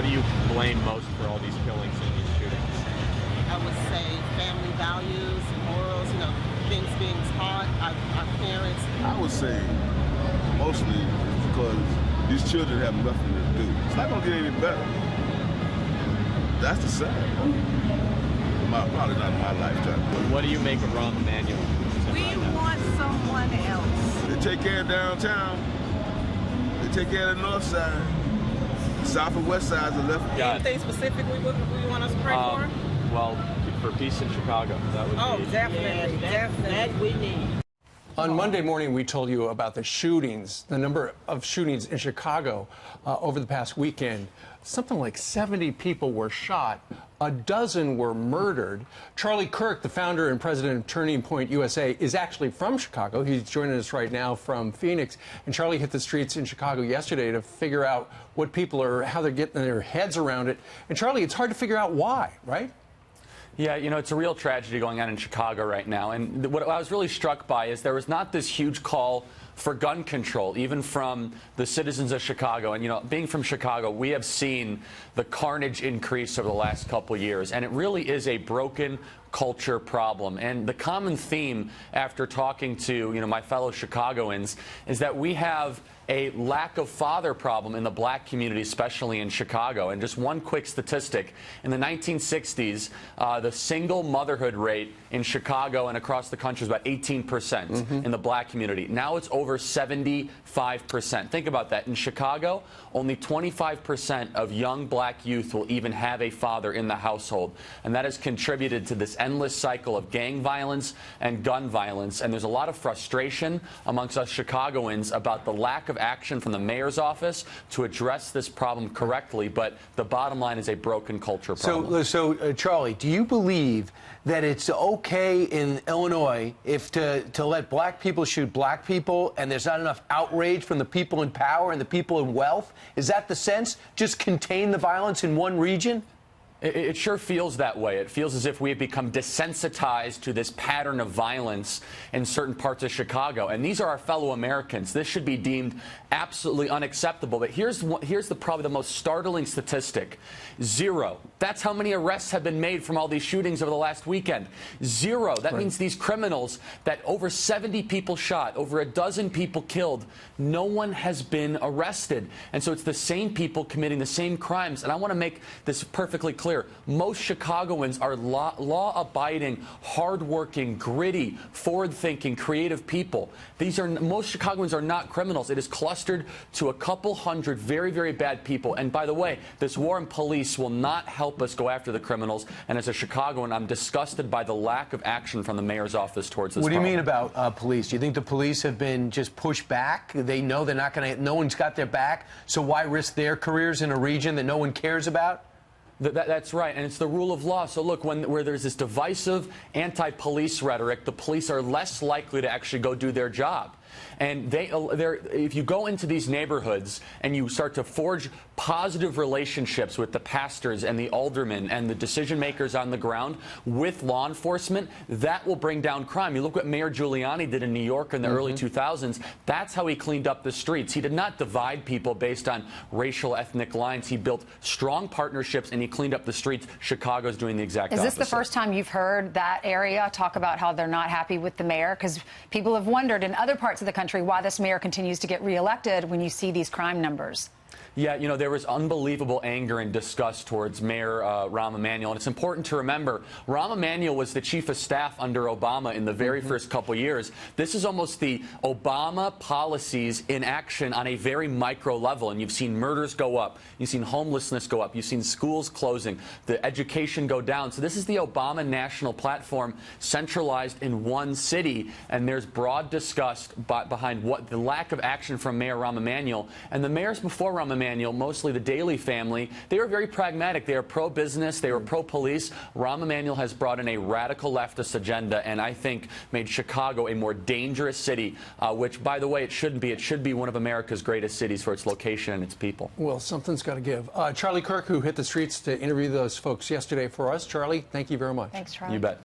What do you blame most for all these killings and these shootings? I would say family values, morals, things being taught, our parents. I would say mostly because these children have nothing to do. It's not going to get any better. That's the sad. Probably not in my lifetime. What do you make of Rahm Emanuel? We want someone else. They take care of downtown. They take care of the north side. South and west sides are left. Anything specifically we want us to pray for? Well, for peace in Chicago. That would be... Definitely. That we need. On Monday morning, we told you about the shootings, the number of shootings in Chicago over the past weekend. Something like 70 people were shot. A dozen were murdered. Charlie Kirk, the founder and president of Turning Point USA, is actually from Chicago. He's joining us right now from Phoenix. And Charlie hit the streets in Chicago yesterday to figure out what people are, how they're getting their heads around it. And Charlie, it's hard to figure out why, right? Yeah, it's a real tragedy going on in Chicago right now. And what I was really struck by is there was not this huge call for gun control, even from the citizens of Chicago. And, being from Chicago, we have seen the carnage increase over the last couple of years. And it really is a broken culture problem. And the common theme after talking to, my fellow Chicagoans is that we have a lack of father problem in the black community, especially in Chicago. And just one quick statistic, in the 1960s, the single motherhood rate in Chicago and across the country was about 18% in the black community. Now it's over 75%. Think about that. In Chicago, only 25% of young black youth will even have a father in the household. And that has contributed to this endless cycle of gang violence and gun violence. And there's a lot of frustration amongst us Chicagoans about the lack of action from the mayor's office to address this problem correctly. But the bottom line is a broken culture problem. So Charlie, do you believe that it's okay in Illinois to let black people shoot black people and there's not enough outrage from the people in power and the people in wealth? Is that the sense? Just contain the violence in one region? It sure feels that way. It feels as if we have become desensitized to this pattern of violence in certain parts of Chicago. And these are our fellow Americans. This should be deemed absolutely unacceptable. But here's probably the most startling statistic. 0. That's how many arrests have been made from all these shootings over the last weekend. 0. That means these criminals that over 70 people shot, over a dozen people killed, no one has been arrested. And so it's the same people committing the same crimes. And I want to make this perfectly clear. Most Chicagoans are law-abiding, hard-working, gritty, forward-thinking, creative people. Most Chicagoans are not criminals. It is clustered to a couple hundred very, very bad people. And by the way, this war on police will not help us go after the criminals. And as a Chicagoan, I'm disgusted by the lack of action from the mayor's office towards this problem. What do you mean about police? Do you think the police have been just pushed back? They know they're not going to, no one's got their back, so why risk their careers in a region that no one cares about? That's right, and it's the rule of law. So look, where there's this divisive anti-police rhetoric, the police are less likely to actually go do their job. And if you go into these neighborhoods and you start to forge positive relationships with the pastors and the aldermen and the decision makers on the ground with law enforcement, that will bring down crime. You look what Mayor Giuliani did in New York in the early 2000s. That's how he cleaned up the streets. He did not divide people based on racial, ethnic lines. He built strong partnerships and he cleaned up the streets. Chicago's doing the exact opposite. Is this the first time you've heard that area talk about how they're not happy with the mayor? Because people have wondered in other parts of the country why this mayor continues to get reelected when you see these crime numbers. Yeah, there was unbelievable anger and disgust towards Mayor Rahm Emanuel. And it's important to remember, Rahm Emanuel was the chief of staff under Obama in the very first couple years. This is almost the Obama policies in action on a very micro level. And you've seen murders go up. You've seen homelessness go up. You've seen schools closing, the education go down. So this is the Obama national platform centralized in one city. And there's broad disgust behind the lack of action from Mayor Rahm Emanuel. And the mayors before Rahm Emanuel, mostly the Daley family, they were very pragmatic. They are pro-business. They were pro-police. Rahm Emanuel has brought in a radical leftist agenda and I think made Chicago a more dangerous city, which, by the way, it shouldn't be. It should be one of America's greatest cities for its location and its people. Well, something's got to give. Charlie Kirk, who hit the streets to interview those folks yesterday for us. Charlie, thank you very much. Thanks, Charlie. You bet.